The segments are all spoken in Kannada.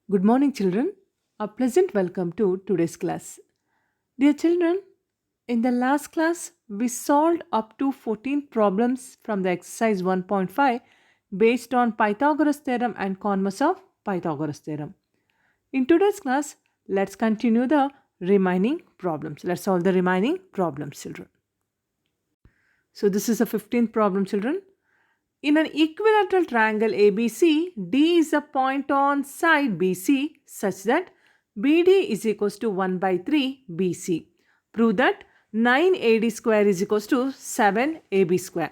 Good morning, children. A pleasant welcome to today's class. Dear children, in the last class, we solved up to 14 problems from the exercise 1.5 based on Pythagoras theorem and converse of Pythagoras theorem. In today's class, let's continue the remaining problems. Let's solve the remaining problems, children. So, this is a 15th problem, children. In an equilateral triangle ABC, D is a point on side BC such that BD is equals to 1 by 3 BC. Prove that 9AD square is equals to 7AB square.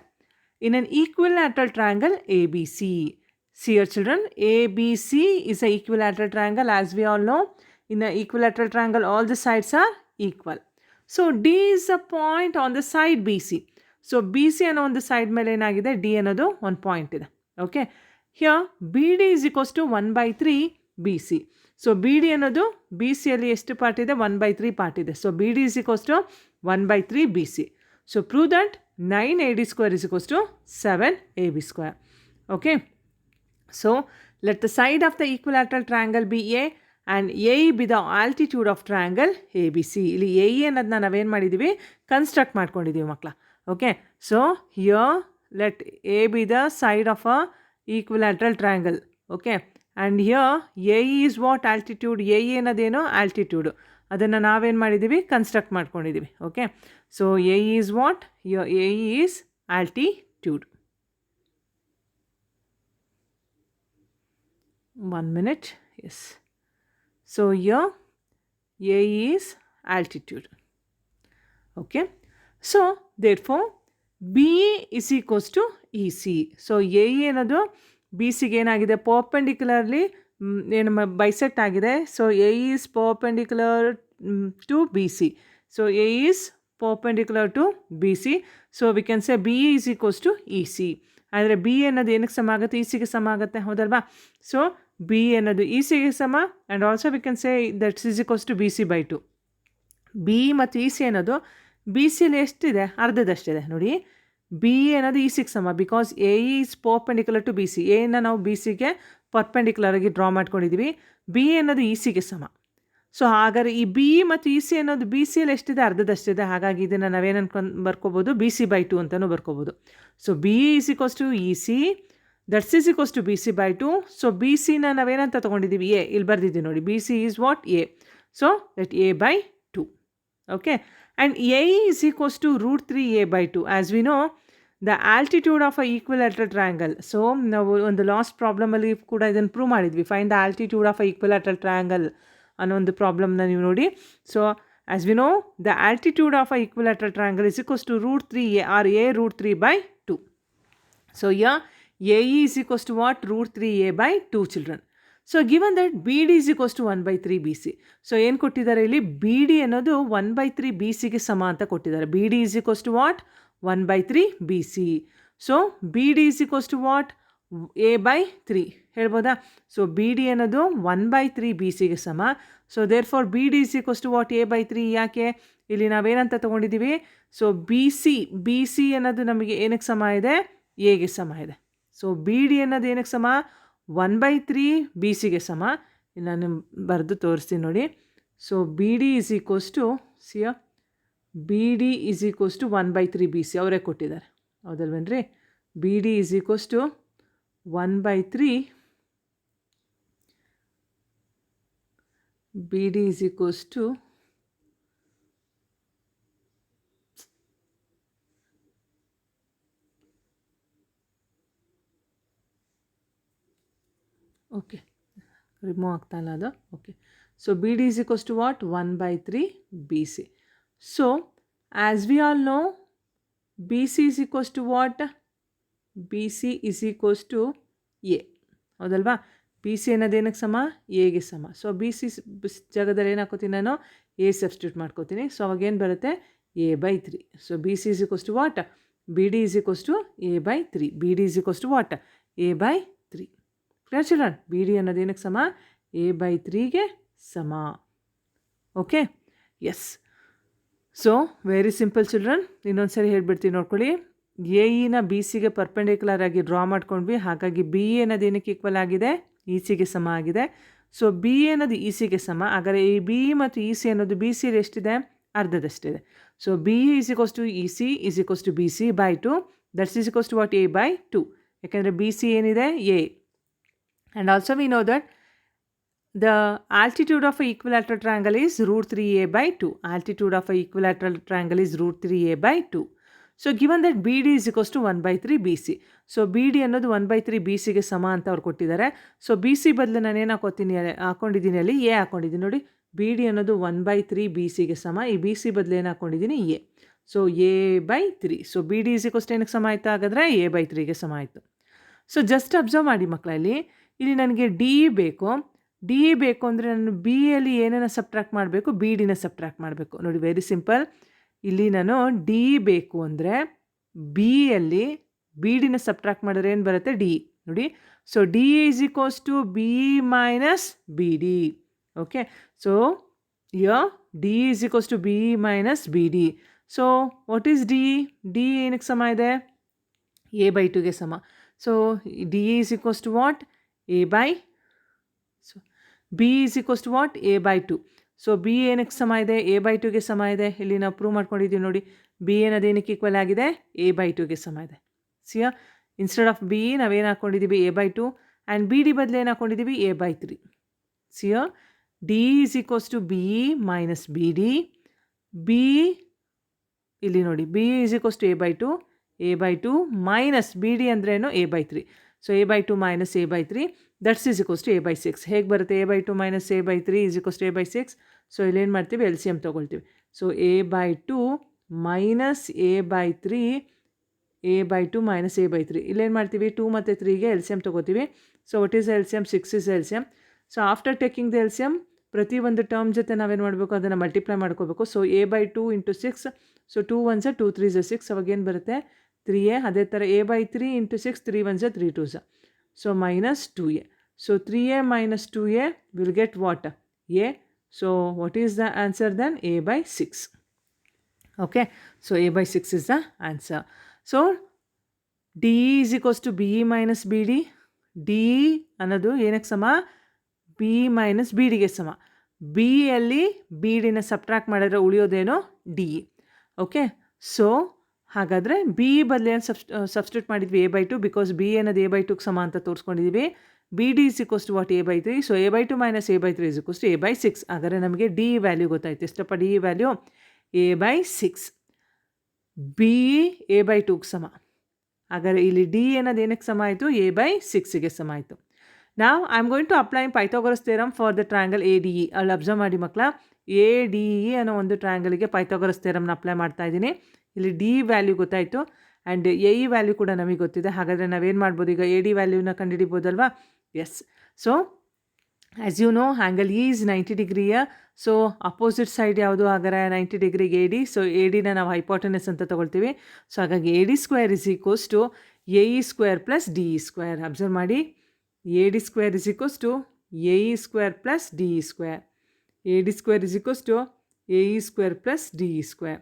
In an equilateral triangle ABC. See here children, ABC is an equilateral triangle as we all know. In an equilateral triangle all the sides are equal. So D is a point on the side BC. So B C ಅನ್ನೋ ಒಂದು ಸೈಡ್ ಮೇಲೆ ಏನಾಗಿದೆ ಡಿ ಅನ್ನೋದು ಒಂದು ಪಾಯಿಂಟ್ ಇದೆ. Okay, here B D is equals to 1/3 B C. So B D ಅನ್ನೋದು ಬಿ ಸಿಯಲ್ಲಿ ಎಷ್ಟು ಪಾರ್ಟ್ ಇದೆ? 1/3 ಪಾರ್ಟ್ ಇದೆ. So B D is equals to 1/3 B C. So prove that 9AD square is equals to 7AB square. Okay, so let the side of the equilateral triangle be A and AE be the altitude of triangle ABC. ಇಲ್ಲಿ AE ಅನ್ನೋದನ್ನ ನಾವೇನು ಮಾಡಿದ್ದೀವಿ? ಕನ್ಸ್ಟ್ರಕ್ಟ್ ಮಾಡ್ಕೊಂಡಿದ್ದೀವಿ ಮಕ್ಕಳ. Okay, so here let A be the side of a equilateral triangle. Okay, and here AE is what? Altitude. AE ಅನ್ನೋದೇನು? altitude. ಅದನ್ನು ನಾವೇನು ಮಾಡಿದ್ದೀವಿ? ಕನ್ಸ್ಟ್ರಕ್ಟ್ ಮಾಡ್ಕೊಂಡಿದ್ದೀವಿ. Okay, so AE is what? Here AE is altitude. 1 minute. Yes. So here AE is altitude. Okay. So therefore BE is equals to EC. So A E ಅನ್ನೋದು ಬಿ ಸಿಗೆ ಏನಾಗಿದೆ? ಪರ್ಪೆಂಡಿಕ್ಯುಲರ್ಲಿ ಏನು ಬೈಸೆಕ್ಟ್ ಆಗಿದೆ. So A is perpendicular to B C. So A is perpendicular to B C. So we can say B E is equals to E C. ಆದರೆ ಬಿ ಅನ್ನೋದು ಏನಕ್ಕೆ ಸಮ ಆಗುತ್ತೆ? ಇ ಸಿಗೆ ಸಮ ಆಗುತ್ತೆ, ಹೌದಲ್ವಾ? ಸೊ ಬಿ ಅನ್ನೋದು ಇ ಸಿಗೆ ಸಮ and also we can say that's is equals to B C by 2. B ಮತ್ತು ಇ ಸಿ ಅನ್ನೋದು ಬಿ ಸಿಯಲ್ಲಿ ಎಷ್ಟಿದೆ? ಅರ್ಧದಷ್ಟಿದೆ. ನೋಡಿ, ಬಿ ಅನ್ನೋದು ಇ ಸಿಗೆ ಸಮ because A is perpendicular to B C. ಎನ ನಾವು ಬಿ ಸಿಗೆ ಪರ್ಪೆಂಡಿಕ್ಯುಲರ್ ಆಗಿ ಡ್ರಾ ಮಾಡ್ಕೊಂಡಿದ್ದೀವಿ. ಬಿ ಅನ್ನೋದು ಇ ಸಿಗೆ ಸಮ. ಸೊ ಹಾಗಾದ್ರೆ ಈ ಬಿ ಮತ್ತು ಇ ಸಿ ಅನ್ನೋದು ಬಿ ಸಿಯಲ್ಲಿ ಎಷ್ಟಿದೆ? ಅರ್ಧದಷ್ಟಿದೆ. ಹಾಗಾಗಿ ಇದನ್ನು ನಾವೇನು ಬರ್ಕೋಬೋದು? ಬಿ ಸಿ ಬೈ 2 ಅಂತಲೂ ಬರ್ಕೋಬೋದು. So B is equals to E C that's is equals to B C by 2. So B ಸಿನ ನಾವೇನಂತ ತೊಗೊಂಡಿದ್ದೀವಿ? ಎ. ಇಲ್ಲಿ ಬರ್ದಿದ್ದೀವಿ ನೋಡಿ, B C is what? A. So that A by 2. Okay, and AE is equals to root 3A by 2. As we know, the altitude of a equilateral triangle. So ನಾವು ಒಂದು ಲಾಸ್ಟ್ ಪ್ರಾಬ್ಲಮಲ್ಲಿ ಕೂಡ ಇದನ್ನು ಪ್ರೂವ್ ಮಾಡಿದ್ವಿ. Find the altitude of a equilateral triangle ಅನ್ನೋ ಒಂದು ಪ್ರಾಬ್ಲಮ್ನ ನೀವು ನೋಡಿ. So as we know the altitude of a equilateral triangle is equals to root 3A or A root 3 by 2. So here AE is equals to what? root 3A by 2 children. So given that B D is equals to 1/3 B C. So ಏನು ಕೊಟ್ಟಿದ್ದಾರೆ ಇಲ್ಲಿ? ಬಿ ಡಿ ಅನ್ನೋದು 1/3 ಬಿ ಸಿಗೆ ಸಮ ಅಂತ ಕೊಟ್ಟಿದ್ದಾರೆ. B D is equals to what? 1/3 B C. So B D is equals to what? A by 3 ಹೇಳ್ಬೋದಾ? ಸೊ ಬಿ ಡಿ ಅನ್ನೋದು 1/3 ಬಿ ಸಿಗೆ ಸಮ. So therefore B D is equals to what? A by 3. ಯಾಕೆ? ಇಲ್ಲಿ ನಾವೇನಂತ ತೊಗೊಂಡಿದ್ದೀವಿ? ಸೊ ಬಿ ಸಿ ಅನ್ನೋದು ನಮಗೆ ಏನಕ್ಕೆ ಸಮ ಇದೆ? ಎಗೆ ಸಮ ಇದೆ. ಸೊ ಬಿ ಡಿ ಅನ್ನೋದು ಏನಕ್ಕೆ ಸಮ? 1/3 ಬಿ ಸಿಗೆ ಸಮ. ನಾನು ಬರೆದು ತೋರಿಸ್ತೀನಿ ನೋಡಿ. So B D is equals to B D is equals to 1/3 B C ಅವರೇ ಕೊಟ್ಟಿದ್ದಾರೆ, ಹೌದಲ್ವೇನ್ರಿ? B D is equals to 1/3 B D is equals to okay, remove ಆಗ್ತಾ ಇಲ್ಲ ಅದು. Okay, so B D is equals to what? 1/3 B C. So as we all know B C is equals to what? B C is equals to A, ಹೌದಲ್ವಾ? ಬಿ ಸಿ ಅನ್ನೋದೇನಕ್ಕೆ ಸಮ? ಎಗೆ ಸಮ. ಸೊ ಬಿ ಸಿ ಜಾಗದಲ್ಲಿ ಏನು ಹಾಕೋತೀನಿ ನಾನು? ಎ ಸಬ್ಸ್ಟಿಟ್ಯೂಟ್ ಮಾಡ್ಕೋತೀನಿ. ಸೊ ಅವಾಗೇನು ಬರುತ್ತೆ? A by 3. So B C is equals to what? B D is equals to A by 3. B D is equals to what? A by 3. Clear children? B D ಅನ್ನೋದು ಏನಕ್ಕೆ ಸಮ? ಎ ಬೈ 3ಗೆ ಸಮ. Okay, yes. So very simple children. ಇನ್ನೊಂದು ಸರಿ ಹೇಳ್ಬಿಡ್ತೀನಿ ನೋಡ್ಕೊಳ್ಳಿ. ಎ ಇನ ಬಿ ಸಿಗೆ ಪರ್ಪೆಂಡಿಕ್ಯುಲರ್ ಆಗಿ ಡ್ರಾ ಮಾಡ್ಕೊಂಡ್ವಿ. ಹಾಗಾಗಿ ಬಿ ಅನ್ನೋದು ಏನಕ್ಕೆ ಈಕ್ವಲ್ ಆಗಿದೆ? ಇ ಸಿಗೆ ಸಮ ಆಗಿದೆ. ಸೊ ಬಿ ಅನ್ನೋದು ಇ ಸಿಗೆ ಸಮ. ಹಾಗಾದರೆ ಈ ಬಿ ಮತ್ತು ಇ ಸಿ ಅನ್ನೋದು ಬಿ ಸಿಯಲ್ಲಿ ಎಷ್ಟಿದೆ? ಅರ್ಧದಷ್ಟಿದೆ. So B is equals to E C is equals to B C by 2. That's is equals to what? A by 2. ಯಾಕೆಂದರೆ ಬಿ ಸಿ ಏನಿದೆ? A. And also we know that the altitude of an equilateral triangle is root 3a by 2. Altitude of an equilateral triangle is root 3a by 2. So given that BD is equals to 1 by 3 BC. So BD ಅನ್ನೋದು 1 by 3 BCಗೆ ಸಮ ಅಂತ ಅವ್ರು ಕೊಟ್ಟಿದ್ದಾರೆ. ಸೊ ಬಿ ಸಿ ಬದಲು ನಾನು ಏನು ಹಾಕೊಂಡಿದ್ದೀನಿ ಅಲ್ಲಿ? ಎ ಹಾಕೊಂಡಿದ್ದೀನಿ. ನೋಡಿ, ಬಿ ಡಿ ಅನ್ನೋದು 1 by 3 BCಗೆ ಸಮ. ಈ ಬಿ ಸಿ ಬದಲು ಏನು ಹಾಕೊಂಡಿದ್ದೀನಿ? A. So A by 3. So B D is equals to ಏನಕ್ಕೆ ಸಮ ಆಯಿತು? ಹಾಗಾದರೆ ಎ ಬೈ 3ಗೆ ಸಮ ಆಯಿತು. ಸೊ ಜಸ್ಟ್ ಅಬ್ಸರ್ವ್ ಮಾಡಿ ಮಕ್ಕಳಲ್ಲಿ, ಇಲ್ಲಿ ನನಗೆ ಡಿ ಬೇಕು. ಡಿ ಬೇಕು ಅಂದರೆ ನಾನು ಬಿ ಯಲ್ಲಿ ಏನನ್ನು ಸಬ್ಟ್ರಾಕ್ಟ್ ಮಾಡಬೇಕು? ಬಿ ಡಿನ ಸಬ್ಟ್ರಾಕ್ಟ್ ಮಾಡಬೇಕು. ನೋಡಿ, ವೆರಿ ಸಿಂಪಲ್. ಇಲ್ಲಿ ನಾನು ಡಿ ಬೇಕು ಅಂದರೆ ಬಿ ಯಲ್ಲಿ ಬಿ ಡಿನ ಸಬ್ಟ್ರಾಕ್ಟ್ ಮಾಡಿದ್ರೆ ಏನು ಬರುತ್ತೆ? ಡಿ. ನೋಡಿ, so D is equals to B minus B D. Okay, so here D is equals to B minus B D. So what is D? D ಏನಕ್ಕೆ ಸಮ ಇದೆ? ಎ ಬೈ 2ಗೆ ಸಮ. So D is equals to what? A by. So B is equals to what? A by 2. So B ಏನಕ್ಕೆ ಸಮ ಇದೆ? ಎ ಬೈ 2ಗೆ ಸಮ ಇದೆ. ಇಲ್ಲಿ ನಾವು ಪ್ರೂವ್ ಮಾಡ್ಕೊಂಡಿದ್ದೀವಿ ನೋಡಿ, ಬಿ ಏನದು ಏನಕ್ಕೆ ಈಕ್ವಲ್ ಆಗಿದೆ? ಎ ಬೈ 2ಗೆ ಸಮ ಇದೆ. ಸಿಯಾ, ಇನ್ಸ್ಟೆಡ್ ಆಫ್ ಬಿ ನಾವೇನು ಹಾಕ್ಕೊಂಡಿದ್ದೀವಿ? A by 2. And B D ಬದಲು ಏನು ಹಾಕ್ಕೊಂಡಿದ್ದೀವಿ? A by 3. ಸಿಯಾ, D is equals to B minus B D. B ಇಲ್ಲಿ ನೋಡಿ, B is equals to A by 2. A by 2 minus B D ಅಂದ್ರೇನು? A by 3. So A by 2 minus A by 3 that's is equals to A by 6. ಹೇಗೆ ಬರುತ್ತೆ? A by 2 minus A by 3 is equals to A by 6. So ಇಲ್ಲೇನು ಮಾಡ್ತೀವಿ? ಎಲ್ ಸಿ ಎಮ್ ತೊಗೊಳ್ತೀವಿ. So A by 2 minus A by 3, A by 2 minus A by 3. ಇಲ್ಲೇನು ಮಾಡ್ತೀವಿ? 2 ಮತ್ತು 3ಗೆ ಎಲ್ ಸಿ ಎಮ್ ತೊಗೋತೀವಿ. So what is L C M? 6 is L C M. So after taking the L C M, ಪ್ರತಿಯೊಂದು ಟರ್ಮ್ ಜೊತೆ ನಾವೇನು ಮಾಡಬೇಕು? ಅದನ್ನು ಮಲ್ಟಿಪ್ಲೈ ಮಾಡ್ಕೋಬೇಕು. So A by 2 into 6. So 2 1s 2 3s 6. ಅವಾಗ ಏನು ಬರುತ್ತೆ? 3a. ಅದೇ ಥರ A by 3 into 6. 3 1s 3 2s. So minus 2a. So 3a minus 2a will get what? A. So what is the answer then? A by 6. Okay. So A by 6 is the answer. So D is equals to B minus BD. D ಅನ್ನೋದು ಏನಕ್ಕೆ ಸಮ? B minus BDಗೆ ಸಮ. B ಯಲ್ಲಿ BDನ ಸಬ್ಟ್ರಾಕ್ಟ್ ಮಾಡಿದ್ರೆ ಉಳಿಯೋದೇನೋ? D. ಓಕೆ. ಸೊ ಹಾಗಾದರೆ ಬಿ ಬದಲು ಏನು ಸಬ್ಸ್ಟಿಟ್ಯೂಟ್ ಮಾಡಿದ್ವಿ? A by 2. ಬಿಕಾಸ್ ಬಿ ಅನ್ನೋದು ಎ ಬೈ 2ಗೆ ಸಮ ಅಂತ ತೋರಿಸ್ಕೊಂಡಿದ್ದೀವಿ. B D is equals to what? A by 3. So A by 2 minus A by 3 is equals to A by 6. ಹಾಗಾದರೆ ನಮಗೆ ಡಿ ವ್ಯಾಲ್ಯೂ ಗೊತ್ತಾಯ್ತು. ಎಷ್ಟಪ್ಪ D value? A by 6. B A by 2ಗೆ ಸಮ. ಹಾಗಾದರೆ ಇಲ್ಲಿ ಡಿ ಅನ್ನೋದು ಏನಕ್ಕೆ ಸಮ ಆಯಿತು? ಎ ಬೈ 6ಗೆ ಸಮ ಆಯಿತು. ನಾವು I am going to apply Pythagoras theorem for the triangle A D E. ಅಲ್ಲಿ ಅಬ್ಸರ್ವ್ ಮಾಡಿ ಮಕ್ಕಳ, ಎ ಡಿ ಇ ಅನ್ನೋ ಒಂದು ಟ್ರಯಾಂಗಲ್ಗೆ ಪೈಥಾಗೊರಸ್ ಥಿಯರಮ್ನ ಅಪ್ಲೈ ಮಾಡ್ತಾ ಇದ್ದೀನಿ. ಇಲ್ಲಿ ಡಿ ವ್ಯಾಲ್ಯೂ ಗೊತ್ತಾಯಿತು ಆ್ಯಂಡ್ ಎ ಇ ವ್ಯಾಲ್ಯೂ ಕೂಡ ನಮಗೆ ಗೊತ್ತಿದೆ. ಹಾಗಾದರೆ ನಾವೇನು ಮಾಡ್ಬೋದು? ಈಗ ಎ ಡಿ ವ್ಯಾಲ್ಯೂನ ಕಂಡುಹಿಡಿಬೋದಲ್ವಾ? Yes. So as you know, angle E is 90 ಡಿಗ್ರಿಯ. ಸೊ ಅಪೋಸಿಟ್ ಸೈಡ್ ಯಾವುದು? ಹಾಗಾದರೆ 90 ಡಿಗ್ರಿಗೆ ಎ ಡಿ. ಸೊ ಎ ಡಿನ ನಾವು ಹೈಪೋಟೆನಸ್ ಅಂತ ತೊಗೊಳ್ತೀವಿ. ಸೊ ಹಾಗಾಗಿ A D square is equals to A E square plus D E square. Observe ಮಾಡಿ, A D square is equals to A E square plus D E square. A D square is equals to A E square plus D E square.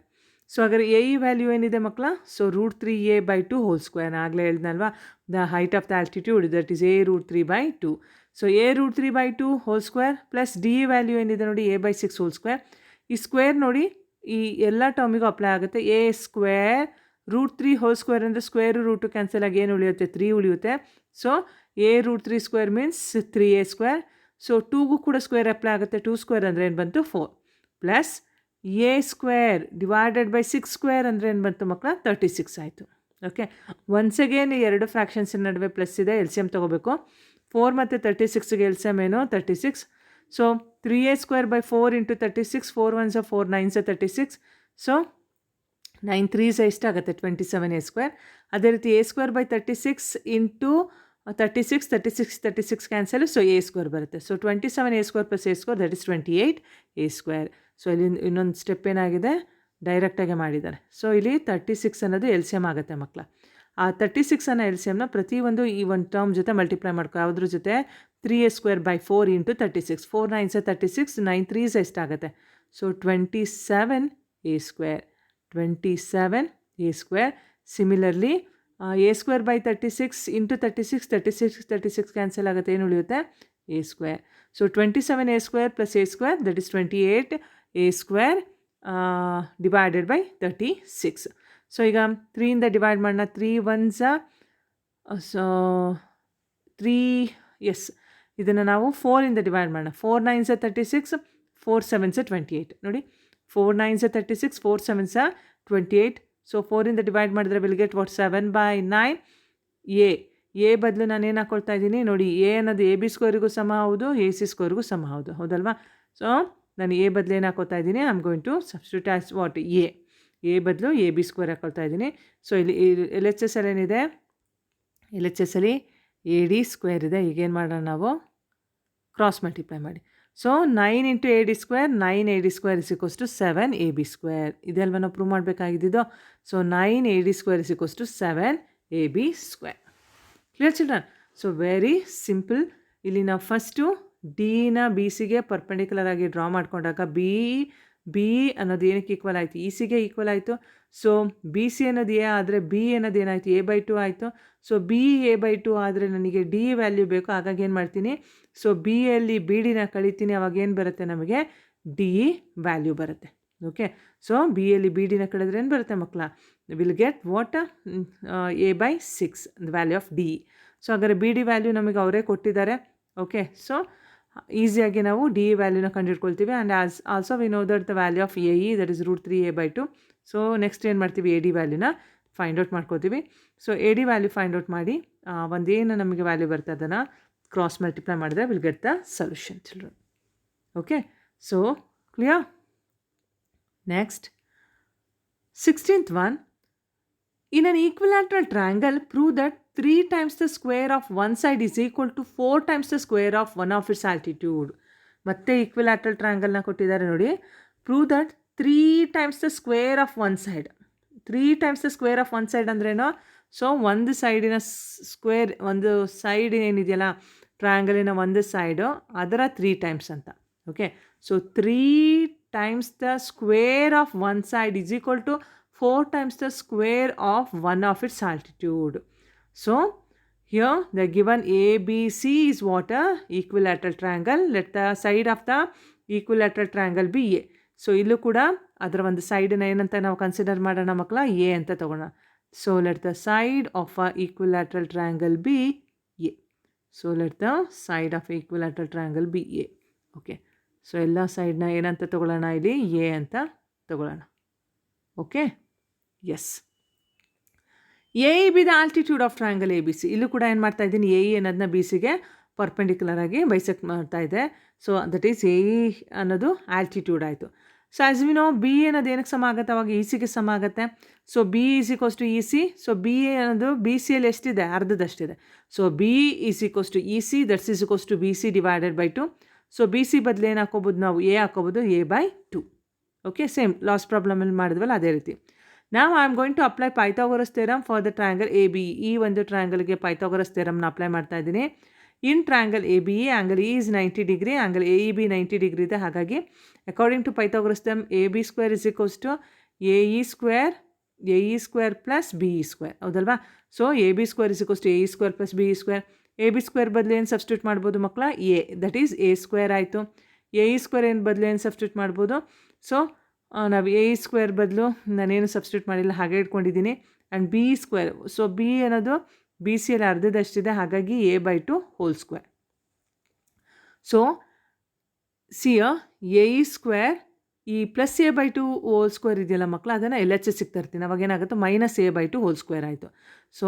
So ಹಾಗಾದರೆ ಎ ಇ ವ್ಯಾಲ್ಯೂ ಏನಿದೆ ಮಕ್ಕಳ? So root 3a by 2 whole square. ಆಗಲೇ ಹೇಳಿದ್ನಲ್ವಾ, the height of the altitude that is A root 3 by 2. So A root 3 by 2 whole square plus D E value ಏನಿದೆ ನೋಡಿ? A by 6 whole square. ಈ ಸ್ಕ್ವೇರ್ ನೋಡಿ, ಈ ಎಲ್ಲ ಟರ್ಮಿಗೂ ಅಪ್ಲೈ ಆಗುತ್ತೆ. A square root 3 whole square ಅಂದರೆ ಸ್ಕ್ವೇರು ರೂಟು ಕ್ಯಾನ್ಸಲ್ ಆಗಿ ಏನು ಉಳಿಯುತ್ತೆ? 3 ಉಳಿಯುತ್ತೆ. So A root 3 square means 3a square. So 2ಗೂ ಕೂಡ ಸ್ಕ್ವೇರ್ ಅಪ್ಲೈ ಆಗುತ್ತೆ. 2 ಸ್ಕ್ವೇರ್ ಅಂದರೆ ಏನು ಬಂತು? 4 plus A square divided by 6 square ಅಂದರೆ ಏನು ಬಂತು ಮಕ್ಕಳ? 36 ಆಯಿತು. ಓಕೆ. ಒನ್ಸ್ ಅಗೇನ್ ಎರಡು ಫ್ರ್ಯಾಕ್ಷನ್ಸ್ ನಡುವೆ ಪ್ಲಸ್ ಇದೆ, ಎಲ್ ಸಿ ಎಮ್ ತೊಗೋಬೇಕು. 4 ಮತ್ತು 36ಗೆ ಎಲ್ ಸಿ ಎಮ್ ಏನು? 36. So 3a square by 4 into 36. 4 1s 4 9s 36. So 9 3s ಎಷ್ಟಾಗುತ್ತೆ? 27a square. ಅದೇ ರೀತಿ A square by 36 into 36. 36 cancel. So A square ಬರುತ್ತೆ. So 27a square plus A square that is 28a square. So ಇಲ್ಲಿ ಇನ್ನೊಂದು ಸ್ಟೆಪ್ ಏನಾಗಿದೆ? ಡೈರೆಕ್ಟಾಗಿ ಮಾಡಿದ್ದಾರೆ. ಸೊ ಇಲ್ಲಿ 36 ಅನ್ನೋದು ಎಲ್ ಸಿ ಎಮ್ ಆಗುತ್ತೆ ಮಕ್ಕಳ. ಆ 36 ಅನ್ನೋ ಎಲ್ ಸಿ ಎಮ್ನ ಪ್ರತಿಯೊಂದು ಈ ಒಂದು ಟರ್ಮ್ ಜೊತೆ ಮಲ್ಟಿಪ್ಲೈ ಮಾಡ್ಕೊ. ಯಾವುದ್ರ ಜೊತೆ? 3a square by 4 into 36. 4 9s 36. 9 3s ಎಷ್ಟಾಗುತ್ತೆ? So 27a square. 27a square. Similarly A square by 36 into 36. 36 cancel ಆಗುತ್ತೆ. ಏನು ಉಳಿಯುತ್ತೆ? a square. So 27a square plus a square, that is 28a square divided by 36. So ಈಗ 3ಇಂದ ಡಿವೈಡ್ ಮಾಡೋಣ. 3 1s ಸೊ 3 ಎಸ್ ಇದನ್ನು ನಾವು 4ಇಂದ ಡಿವೈಡ್ ಮಾಡೋಣ. 4 9s 36, 4 7s 28. ನೋಡಿ 4 9s 36, 4 7s 28. ಸೊ 4ಇಂದ ಡಿವೈಡ್ ಮಾಡಿದ್ರೆ ವಿಲ್ ಗೆಟ್ ವಾಟ್ 7/9. ಎ ಬದಲು ನಾನೇನು ಹಾಕ್ಕೊಳ್ತಾ ಇದ್ದೀನಿ ನೋಡಿ, ಎ ಅನ್ನೋದು ಎ ಬಿ ಸ್ಕ್ವೇರಿಗೂ ಸಮ ಹೌದು, ಎ ಸಿ ಸ್ಕ್ವೇರ್ಗೂ ಸಮ ಹೌದು, ಹೌದಲ್ವಾ? ಸೊ ನಾನು ಎ ಬದಲು ಏನು ಹಾಕೋತಾ ಇದ್ದೀನಿ, I am going to substitute as what A ಬದಲು ಎ ಬಿ ಸ್ಕ್ವೇರ್ ಹಾಕೊಳ್ತಾ ಇದ್ದೀನಿ. ಸೊ ಇಲ್ಲಿ ಎಲ್ ಎಚ್ ಎಸ್ ಅಲ್ಲಿ ಏನಿದೆ, ಎಲ್ ಎಚ್ ಎಸ್ ಅಲ್ಲಿ ಎ ಡಿ ಸ್ಕ್ವೇರ್ ಇದೆ. ಈಗೇನು ಮಾಡೋಣ ನಾವು, ಕ್ರಾಸ್ ಮಲ್ಟಿಪ್ಲೈ ಮಾಡಿ. So 9 into A D square, 9 A D square is equals to 7 A B square. ಇದೆಲ್ವ ನಾವು ಪ್ರೂವ್ ಮಾಡಬೇಕಾಗಿದ್ದು. So 9 A D square is equals to 7 A B square. Clear children? So very simple. ಇಲ್ಲಿ ನಾವು ಫಸ್ಟು ಡಿನ ಬಿ ಸಿಗೆ ಪರ್ಪೆಂಡಿಕ್ಯುಲರ್ ಆಗಿ ಡ್ರಾ ಮಾಡ್ಕೊಂಡಾಗ ಬಿ ಅನ್ನೋದು ಏನಕ್ಕೆ ಈಕ್ವಲ್ ಆಯಿತು, ಇ ಸಿಗೆ ಈಕ್ವಲ್ ಆಯಿತು. ಸೊ ಬಿ ಸಿ ಅನ್ನೋದು ಎ ಆದರೆ ಬಿ ಅನ್ನೋದು ಏನಾಯಿತು, a/2 ಆಯಿತು. ಸೊ ಬಿ a/2 ಆದರೆ ನನಗೆ ಡಿ ವ್ಯಾಲ್ಯೂ ಬೇಕು. ಹಾಗಾಗಿ ಏನು ಮಾಡ್ತೀನಿ, ಸೊ ಬಿ ಯಲ್ಲಿ ಬಿ ಡಿನ ಕಳಿತೀನಿ. ಅವಾಗ ಏನು ಬರುತ್ತೆ, ನಮಗೆ ಡಿ ವ್ಯಾಲ್ಯೂ ಬರುತ್ತೆ. ಓಕೆ, ಸೊ ಬಿ ಯಲ್ಲಿ ಬಿ ಡಿನ ಕಳೆದ್ರೆ ಏನು ಬರುತ್ತೆ ಮಕ್ಕಳ, will get what a/6 the value of D. So ಹಾಗಾದರೆ ಬಿ ಡಿ ವ್ಯಾಲ್ಯೂ ನಮಗೆ ಅವರೇ ಕೊಟ್ಟಿದ್ದಾರೆ. ಓಕೆ, ಸೊ ಈಸಿಯಾಗಿ ನಾವು ಡಿ ವ್ಯಾಲ್ಯೂನ ಕಂಡುಹಿಡ್ಕೊಳ್ತೀವಿ. And also we know that the value of A E, that is √3a/2. So next ಏನು ಮಾಡ್ತೀವಿ, ಎ ಡಿ ವ್ಯಾಲ್ಯೂನ ಫೈಂಡ್ ಔಟ್ ಮಾಡ್ಕೋತೀವಿ. So A D value find out ಮಾಡಿ ಒಂದೇನು ನಮಗೆ ವ್ಯಾಲ್ಯೂ ಬರುತ್ತೆ ಅದನ್ನು ಕ್ರಾಸ್ ಮಲ್ಟಿಪ್ಲೈ ಮಾಡಿದ್ರೆ will get the solution children. Okay, so clear? Next 16th one. In an equilateral triangle, prove that 3 times the square of one side is equal to 4 times the square of one of its altitude. ಮತ್ತೆ ಈಕ್ವಿಲ್ಯಾಟ್ರಲ್ ಟ್ರಯಾಂಗಲ್ನ ಕೊಟ್ಟಿದ್ದಾರೆ ನೋಡಿ. Prove that 3 times the square of one side. 3 times the square of one side ಅಂದ್ರೇನು? ಸೊ ಒಂದು ಸೈಡಿನ ಸ್ಕ್ವೇರ್, ಒಂದು ಸೈಡ್ ಏನಿದೆಯಲ್ಲ ಟ್ರಯಾಂಗಲಿನ ಒಂದು ಸೈಡು, ಅದರ 3 times ಅಂತ. Okay, so 3 times the square of one side is equal to 4 times the square of one of its altitude. So here the given ABC is what? A equilateral triangle. Let the side of the equilateral triangle be A. So ಇಲ್ಲೂ ಕೂಡ ಅದರ ಒಂದು ಸೈಡನ್ನ ಏನಂತ ನಾವು ಕನ್ಸಿಡರ್ ಮಾಡೋಣ ಮಕ್ಕಳ, ಎ ಅಂತ ತಗೋಣ. So let the side of a equilateral triangle be A. So let the side of equilateral triangle be A. Okay, so ಎಲ್ಲ ಸೈಡ್ನ ಏನಂತ ತಗೊಳ್ಳೋಣ, ಇಲ್ಲಿ ಎ ಅಂತ ತಗೊಳ್ಳೋಣ. Okay, yes. A B the altitude of triangle A B C. ಇಲ್ಲೂ ಕೂಡ ಏನು ಮಾಡ್ತಾ ಇದ್ದೀನಿ, ಎ ಅನ್ನೋದನ್ನ ಬಿ ಸಿಗೆ ಪರ್ಪೆಂಡಿಕ್ಯುಲರ್ ಆಗಿ ಬೈಸೆಕ್ಟ್ ಮಾಡ್ತಾ ಇದೆ. ಸೊ ದಟ್ ಈಸ್ ಎ ಅನ್ನೋದು ಆಲ್ಟಿಟ್ಯೂಡ್ ಆಯಿತು. So as we know, B ಅನ್ನೋದು ಏನಕ್ಕೆ ಸಮ ಆಗುತ್ತೆ, ಅವಾಗ ಇ ಸಿಗೆ ಸಮ ಆಗುತ್ತೆ. So B is equals to E C. So B ಅನ್ನೋದು ಬಿ ಸಿಯಲ್ಲಿ ಎಷ್ಟಿದೆ, ಅರ್ಧದಷ್ಟಿದೆ. So B is equals to E C, that's is equals to B C divided by 2. So B C ಬದಲು ಏನು ಹಾಕೋಬೋದು ನಾವು, ಎ ಹಾಕೋಬೋದು, a/2. ಓಕೆ, ಸೇಮ್ ಲಾಸ್ಟ್ ಪ್ರಾಬ್ಲಮಲ್ಲಿ ಮಾಡಿದ್ವಲ್ಲ ಅದೇ ರೀತಿ. ನಾವು I am going to apply Pythagoras theorem for the triangle A B. ಈ ಒಂದು ಟ್ರಯಾಂಗಲ್ಗೆ ಪೈಥಾಗೊರಸ್ ಥಿಯರಮ್ನ ಅಪ್ಲೈ ಮಾಡ್ತಾ ಇದ್ದೀನಿ. In triangle A B A, angle E is 90 degree, angle A E B 90 degree ಇದೆ. ಹಾಗಾಗಿ according to Pythagoras theorem A B square is equals to A E square plus B E square, ಹೌದಲ್ವಾ? So A B square is equals to A E square plus B E square. A B square ಬದಲು ಏನು ಸಬ್ಸ್ಟಿಟ್ಯೂಟ್ ಮಾಡ್ಬೋದು ಮಕ್ಕಳ, A, that is A square ಆಯಿತು. ಎ ಇ ಸ್ಕ್ವೇರ್ ಏನು ಬದಲು ಏನು ಸಬ್ಸ್ಟಿಟ್ಯೂಟ್ ಮಾಡ್ಬೋದು, ಸೊ ನಾವು ಎ ಇ ಸ್ಕ್ವೇರ್ ಬದಲು ನಾನೇನು ಸಬ್ಸ್ಟಿಟ್ಯೂಟ್ ಮಾಡಿಲ್ಲ, ಹಾಗೆ ಇಟ್ಕೊಂಡಿದ್ದೀನಿ. And B square, so B ಅನ್ನೋದು ಬಿ ಸಿಯಲ್ಲಿ ಅರ್ಧದಷ್ಟಿದೆ, ಹಾಗಾಗಿ a/2 ಹೋಲ್ ಸ್ಕ್ವೇರ್. ಸೊ ಸಿಯ ಎ ಇ ಸ್ಕ್ವೇರ್ ಈ ಪ್ಲಸ್ a/2 ಹೋಲ್ ಸ್ಕ್ವೇರ್ ಇದೆಯಲ್ಲ ಮಕ್ಕಳು, ಅದನ್ನು ಎಲ್ ಎಚ್ ಎಸ್ ಸಿಗ್ತಾ ಇರ್ತೀನಿ. ಅವಾಗ ಏನಾಗುತ್ತೆ, ಮೈನಸ್ a/2 ಹೋಲ್ ಸ್ಕ್ವೇರ್ ಆಯಿತು. So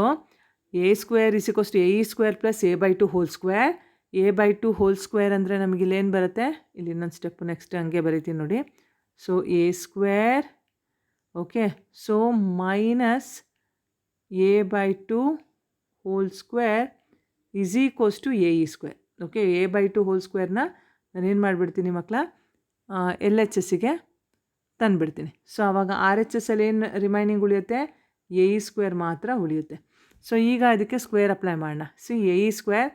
A square is equals to A E square plus a/2 whole square. a/2 whole square ಅಂದರೆ ನಮಗೆ ಇಲ್ಲೇನು ಬರುತ್ತೆ, ಇಲ್ಲಿ ಇನ್ನೊಂದು ಸ್ಟೆಪ್ ನೆಕ್ಸ್ಟ್ ಹಂಗೆ ಬರೀತೀನಿ ನೋಡಿ. So A square, okay, so minus a/2 whole square is equals to A E square. Okay, a/2 whole ಸ್ಕ್ವೇರ್ನ ನಾನೇನು ಮಾಡಿಬಿಡ್ತೀನಿ ಮಕ್ಕಳ, ಎಲ್ ಎಚ್ ಎಸ್ಸಿಗೆ ತಂದುಬಿಡ್ತೀನಿ. ಸೊ ಆವಾಗ ಆರ್ ಎಚ್ ಎಸ್ ಅಲ್ಲಿ ಏನು ರಿಮೈನಿಂಗ್ ಉಳಿಯುತ್ತೆ, ಎ ಇ ಸ್ಕ್ವೇರ್ ಮಾತ್ರ ಉಳಿಯುತ್ತೆ. ಸೊ ಈಗ ಅದಕ್ಕೆ ಸ್ಕ್ವೇರ್ ಅಪ್ಲೈ ಮಾಡೋಣ. C A E square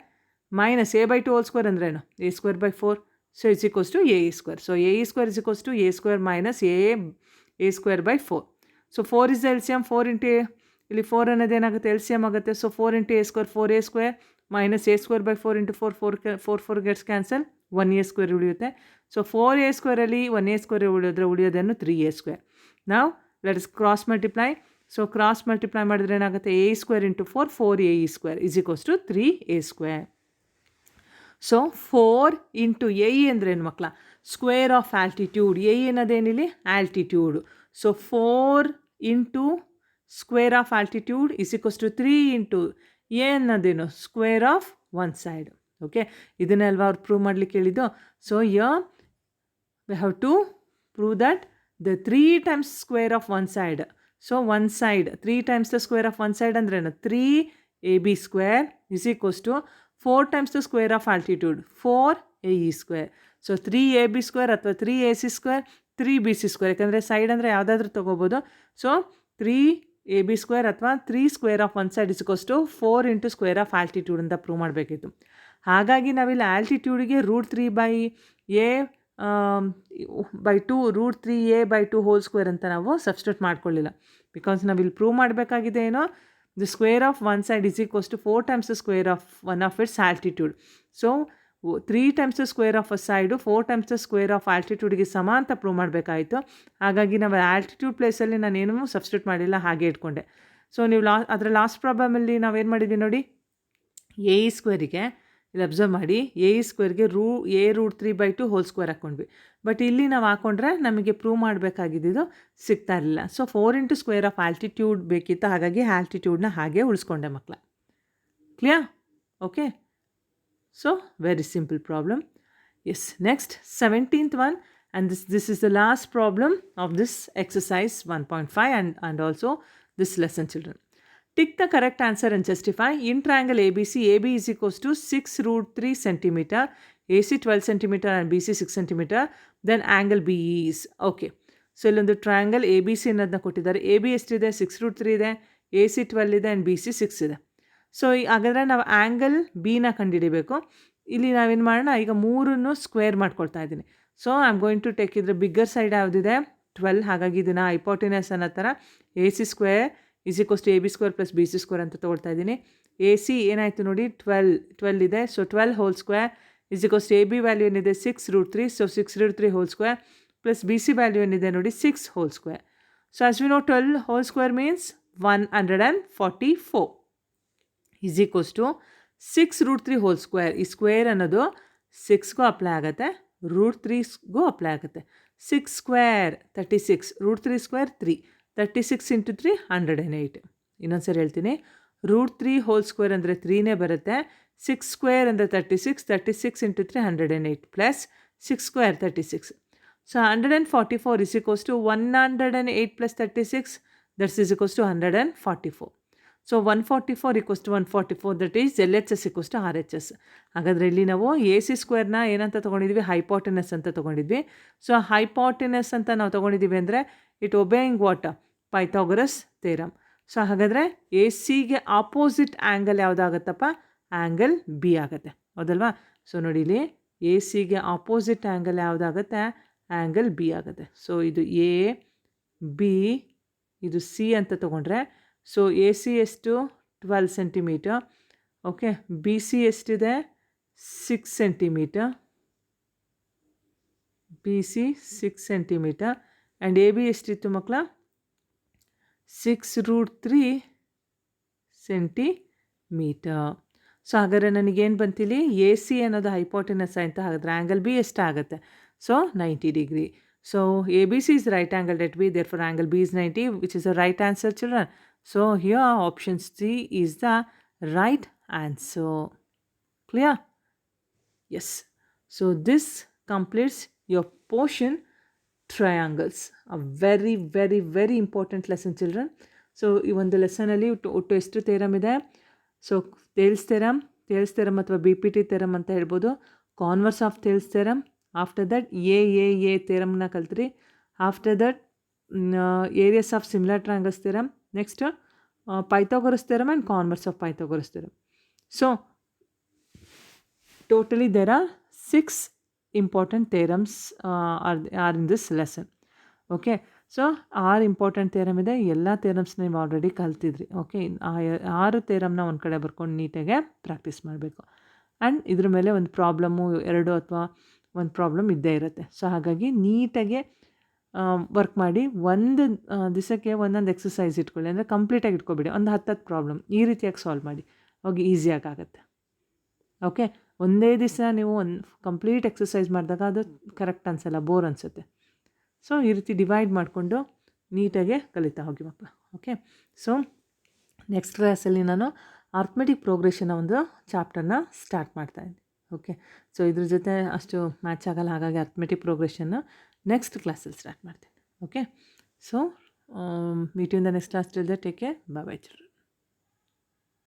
minus a/2 whole square ಅಂದ್ರೇನು, a square by 4. So it's equals to A E square. So A E square is equals to A square minus A square by 4. So 4 is the L C M, 4 into ಇಲ್ಲಿ 4 ಅನ್ನೋದು ಏನಾಗುತ್ತೆ, ಎಲ್ ಸಿ ಎಮ್ ಆಗುತ್ತೆ. So 4 into A square, 4a square minus a square by 4 into 4 gets cancel, 1a square ಉಳಿಯುತ್ತೆ. ಸೊ 4a ಸ್ಕ್ವೇರಲ್ಲಿ 1a ಸ್ಕ್ವೇರ್ ಉಳಿಯೋದೇನು 3a ಸ್ಕ್ವೇರ್. ನಾವು let us cross multiply. So cross multiply ಮಾಡಿದ್ರೆ ಏನಾಗುತ್ತೆ, a square into 4 4a square is equals to 3a square. So 4 into A ಅಂದರೆ ಏನು ಮಕ್ಕಳ, ಸ್ಕ್ವೇರ್ ಆಫ್ ಆಲ್ಟಿಟ್ಯೂಡ್. ಎ ಅನ್ನೋದೇನಿಲ್ಲಿ altitude. So 4 into square of altitude is equals to 3 into A ಅನ್ನೋದೇನು square of one side. Okay, ಇದನ್ನೆಲ್ವ ಅವ್ರು ಪ್ರೂವ್ ಮಾಡಲಿಕ್ಕೆ ಹೇಳಿದ್ದು. So we have to prove that the 3 times square of one side. So one side 3 times the square of one side ಅಂದ್ರೇನು 3ab square is equals to 4 times the square of altitude 4ae square. So 3ab square ಅಥವಾ 3ac square 3bc square, ಯಾಕಂದರೆ ಸೈಡ್ ಅಂದರೆ ಯಾವುದಾದ್ರೂ ತೊಗೋಬೋದು. ಸೊ 3ab square ಅಥವಾ 3 square of one side is equals to 4 into square of altitude ಅಂತ ಪ್ರೂವ್ ಮಾಡಬೇಕಿತ್ತು. ಹಾಗಾಗಿ ನಾವಿಲ್ಲಿ ಆಲ್ಟಿಟ್ಯೂಡಿಗೆ √3/a/2 √3a/2 ಹೋಲ್ ಸ್ಕ್ವೇರ್ ಅಂತ ನಾವು ಸಬ್ಸ್ಟಿಟ್ಯೂಟ್ ಮಾಡ್ಕೊಳ್ಳಿಲ್ಲ. ಬಿಕಾಸ್ ನಾವಿಲ್ಲಿ ಪ್ರೂವ್ ಮಾಡಬೇಕಾಗಿದೆ ಏನೋ, the square of one side is equals to 4 times the square of one of its altitude. So 3 times the square of a side 4 times the square of altitudeಗೆ ಸಮ ಅಂತ ಪ್ರೂವ್ ಮಾಡಬೇಕಾಯಿತು. ಹಾಗಾಗಿ ನಾವು ಆಲ್ಟಿಟ್ಯೂಡ್ ಪ್ಲೇಸಲ್ಲಿ ನಾನೇನು ಸಬ್ಸ್ಟಿಟ್ಯೂಟ್ ಮಾಡಿಲ್ಲ, ಹಾಗೆ ಇಟ್ಕೊಂಡೆ. ಸೊ ನೀವು ಅದರ ಲಾಸ್ಟ್ ಪ್ರಾಬ್ಲಮಲ್ಲಿ ನಾವೇನು ಮಾಡಿದ್ವಿ ನೋಡಿ, ಎ ಸ್ಕ್ವೇರಿಗೆ ಇಲ್ಲಿ ಅಬ್ಸರ್ವ್ ಮಾಡಿ, ಎ ಸ್ಕ್ವೇರ್ಗೆ √3/2 ಹೋಲ್ ಸ್ಕ್ವೇರ್ ಹಾಕ್ಕೊಂಡ್ವಿ. ಬಟ್ ಇಲ್ಲಿ ನಾವು ಹಾಕ್ಕೊಂಡ್ರೆ ನಮಗೆ ಪ್ರೂವ್ ಮಾಡಬೇಕಾಗಿದ್ದು ಸಿಗ್ತಾ ಇರಲಿಲ್ಲ. So 4 into square of altitude ಬೇಕಿತ್ತು, ಹಾಗಾಗಿ ಆಲ್ಟಿಟ್ಯೂಡ್ನ ಹಾಗೆ ಉಳಿಸ್ಕೊಂಡೆ ಮಕ್ಕಳ. Clear? Okay, so very simple problem. Yes, next 17th one, and this is the last problem of this exercise 1.5 and also this lesson, children. Tick the correct answer and justify. In triangle ABC, AB is equals to 6√3 cm, AC 12 cm and BC 6 cm. Then angle BE is okay. So ಇಲ್ಲೊಂದು ಟ್ರಯಾಂಗಲ್ ಎ ಬಿ ಸಿ ಅನ್ನೋದನ್ನ ಕೊಟ್ಟಿದ್ದಾರೆ. ಎ ಬಿ ಎಷ್ಟಿದೆ, 6√3 ಇದೆ, ಎ ಸಿ 12 ಇದೆ ಆ್ಯಂಡ್ ಬಿ ಸಿ 6 ಇದೆ. ಸೊ ಹಾಗಾದರೆ ನಾವು ಆ್ಯಂಗಲ್ ಬಿನ ಕಂಡುಹಿಡಿಬೇಕು. ಇಲ್ಲಿ ನಾವೇನು ಮಾಡೋಣ, ಈಗ ಮೂರನ್ನು ಸ್ಕ್ವೇರ್ ಮಾಡ್ಕೊಳ್ತಾ ಇದ್ದೀನಿ. So I am going to take ಇದ್ರ ಬಿಗ್ಗರ್ ಸೈಡ್ ಯಾವುದಿದೆ 12, ಹಾಗಾಗಿ ಇದನ್ನು ಹೈಪೋಟೆನಸ್ ಅನ್ನೋ ಥರ A C square is equals to A B square plus B C square ಅಂತ ತೊಗೊಳ್ತಾ ಇದ್ದೀನಿ. ಎ ಸಿ ಏನಾಯಿತು ನೋಡಿ, 12 ಇದೆ. So 12 whole square is equals to A B value ಏನಿದೆ 6√3. ಸೊ 6√3 whole square plus B C value ಏನಿದೆ ನೋಡಿ 6 whole square. So as we no 12 whole square means 144 is equals to 6√3 whole square. ಈ ಸ್ಕ್ವೇರ್ ಅನ್ನೋದು 6ಗೂ ಅಪ್ಲೈ ಆಗುತ್ತೆ, √3ಗೂ ಅಪ್ಲೈ ಆಗುತ್ತೆ. 6 ಸ್ಕ್ವೇರ್ 36, √3 ಸ್ಕ್ವೇರ್ 3, 36 ಇಂಟು 3 108. ಇನ್ನೊಂದು ಸರಿ ಹೇಳ್ತೀನಿ, √3 ಹೋಲ್ ಸ್ಕ್ವೇರ್ ಅಂದರೆ 3ನೇ ಬರುತ್ತೆ. 6 ಸ್ಕ್ವೇರ್ ಅಂದರೆ 36, 36 into 3 108 plus 6 square 36. So 144 is equals to 108 plus 36 that's is equals to 144. So 144 equals to 144 that is LHS equals to RHS. ಹಾಗಾದರೆ ಇಲ್ಲಿ ನಾವು ಎ ಸಿ ಸ್ಕ್ವೇರ್ನ ಏನಂತ ತೊಗೊಂಡಿದ್ವಿ, ಹೈಪೋಟೆನಸ್ ಅಂತ ತೊಗೊಂಡಿದ್ವಿ. ಸೊ ಹೈಪೋಟೆನಸ್ ಅಂತ ನಾವು ತೊಗೊಂಡಿದ್ದೀವಿ ಅಂದರೆ it obeying what, Pythagoras theorem. So ಹಾಗಾದರೆ ಎ ಸಿಗೆ ಆಪೋಸಿಟ್ ಆ್ಯಂಗಲ್ ಯಾವುದಾಗತ್ತಪ್ಪ, ಆ್ಯಂಗಲ್ ಬಿ ಆಗುತ್ತೆ, ಹೌದಲ್ವಾ? ಸೊ ನೋಡಿ ಇಲ್ಲಿ ಎ ಸಿಗೆ ಆಪೋಸಿಟ್ ಆ್ಯಂಗಲ್ ಯಾವುದಾಗುತ್ತೆ, ಆ್ಯಂಗಲ್ ಬಿ ಆಗುತ್ತೆ. ಸೊ ಇದು ಎ ಬಿ, ಇದು ಸಿ ಅಂತ ತೊಗೊಂಡ್ರೆ, ಸೊ ಎ ಸಿ ಎಷ್ಟು 12 ಸೆಂಟಿಮೀಟರ್, ಓಕೆ. ಬಿ ಸಿ ಎಷ್ಟಿದೆ 6 centimetre, B C 6 centimetre and A B ಎಷ್ಟಿತ್ತು ಮಕ್ಕಳ 6√3 ಸೆಂಟಿಮೀಟರ್. ಸೊ ಹಾಗಾದರೆ ನನಗೇನು ಬಂತಿಲ್ಲಿ, ಎ ಸಿ ಅನ್ನೋದು ಹೈಪೋಟೆನಸ್ ಅಂತ, ಹಾಗಾದರೆ ಆ್ಯಂಗಲ್ ಬಿ ಎಷ್ಟಾಗುತ್ತೆ, so 90 degree. So A B C is right angle at B, therefore angle B is 90, which is the right answer, children. So here option C is the right answer. Clear? Yes. So this completes your portion triangles. A very very very important lesson, children. So ಈ ಒಂದು ಲೆಸನಲ್ಲಿ ಒಟ್ಟು ಎಷ್ಟು ಥಿಯರಮ್ ಇದೆ? ಸೊ ಥೇಲ್ಸ್ ಥಿಯರಮ್ ಅಥವಾ ಬಿ ಪಿ ಟಿ ಥಿಯರಮ್ ಅಂತ ಹೇಳ್ಬೋದು. Converse of Thales theorem, after that A ಥಿಯರಮ್ನ ಕಲ್ತ್ರಿ. After that areas of similar triangles theorem, next Pythagoras theorem and converse of Pythagoras theorem. So totally there are 6 important theorems are in this lesson. Okay, so 6 important theorem ಇದೆ. ಎಲ್ಲ ಥಿಯರಮ್ಸ್ನ ನೀವು ಆಲ್ರೆಡಿ ಕಲ್ತಿದ್ರಿ. ಓಕೆ, ಆ 6 ಥಿಯರಮ್ನ ಒಂದು ಕಡೆ ಬರ್ಕೊಂಡು ನೀಟಾಗೆ ಪ್ರಾಕ್ಟೀಸ್ ಮಾಡಬೇಕು. ಆ್ಯಂಡ್ ಇದ್ರ ಮೇಲೆ ಒಂದು ಪ್ರಾಬ್ಲಮ್ಮು 2 ಅಥವಾ ಒಂದು ಪ್ರಾಬ್ಲಮ್ ಇದ್ದೇ ಇರುತ್ತೆ. ಸೊ ಹಾಗಾಗಿ ನೀಟಾಗೆ ವರ್ಕ್ ಮಾಡಿ. ಒಂದು ದಿವಸಕ್ಕೆ ಒಂದೊಂದು ಎಕ್ಸಸೈಸ್ ಇಟ್ಕೊಳ್ಳಿ, ಅಂದರೆ ಕಂಪ್ಲೀಟಾಗಿ ಇಟ್ಕೊಬೇಡಿ. ಒಂದು 10 ಪ್ರಾಬ್ಲಮ್ ಈ ರೀತಿಯಾಗಿ ಸಾಲ್ವ್ ಮಾಡಿ, ಹೋಗಿ ಈಸಿಯಾಗಿ ಆಗುತ್ತೆ. ಓಕೆ, ಒಂದೇ ದಿವಸ ನೀವು ಒಂದು ಕಂಪ್ಲೀಟ್ ಎಕ್ಸಸೈಸ್ ಮಾಡಿದಾಗ ಅದು ಕರೆಕ್ಟ್ ಅನಿಸಲ್ಲ, ಬೋರ್ ಅನಿಸುತ್ತೆ. ಸೊ ಈ ರೀತಿ ಡಿವೈಡ್ ಮಾಡಿಕೊಂಡು ನೀಟಾಗೆ ಕಲಿತಾ ಹೋಗಿ ಮಕ್ಕಳು. ಓಕೆ, ಸೊ ನೆಕ್ಸ್ಟ್ ಕ್ಲಾಸಲ್ಲಿ ನಾನು ಅರ್ಥಮೆಟಿಕ್ ಪ್ರೋಗ್ರೆಷನ್ನ ಒಂದು ಚಾಪ್ಟರ್ನ ಸ್ಟಾರ್ಟ್ ಮಾಡ್ತಾಯಿದ್ದೀನಿ. ಓಕೆ, ಸೊ ಇದ್ರ ಜೊತೆ ಅಷ್ಟು ಮ್ಯಾಚ್ ಆಗಲ್ಲ, ಹಾಗಾಗಿ ಅರ್ಥಮೆಟಿಕ್ ಪ್ರೋಗ್ರೆಷನ್ನ ನೆಕ್ಸ್ಟ್ ಕ್ಲಾಸಲ್ಲಿ ಸ್ಟಾರ್ಟ್ ಮಾಡ್ತೀನಿ. Okay, so meet you in the next class. Till then take care, bye bye children.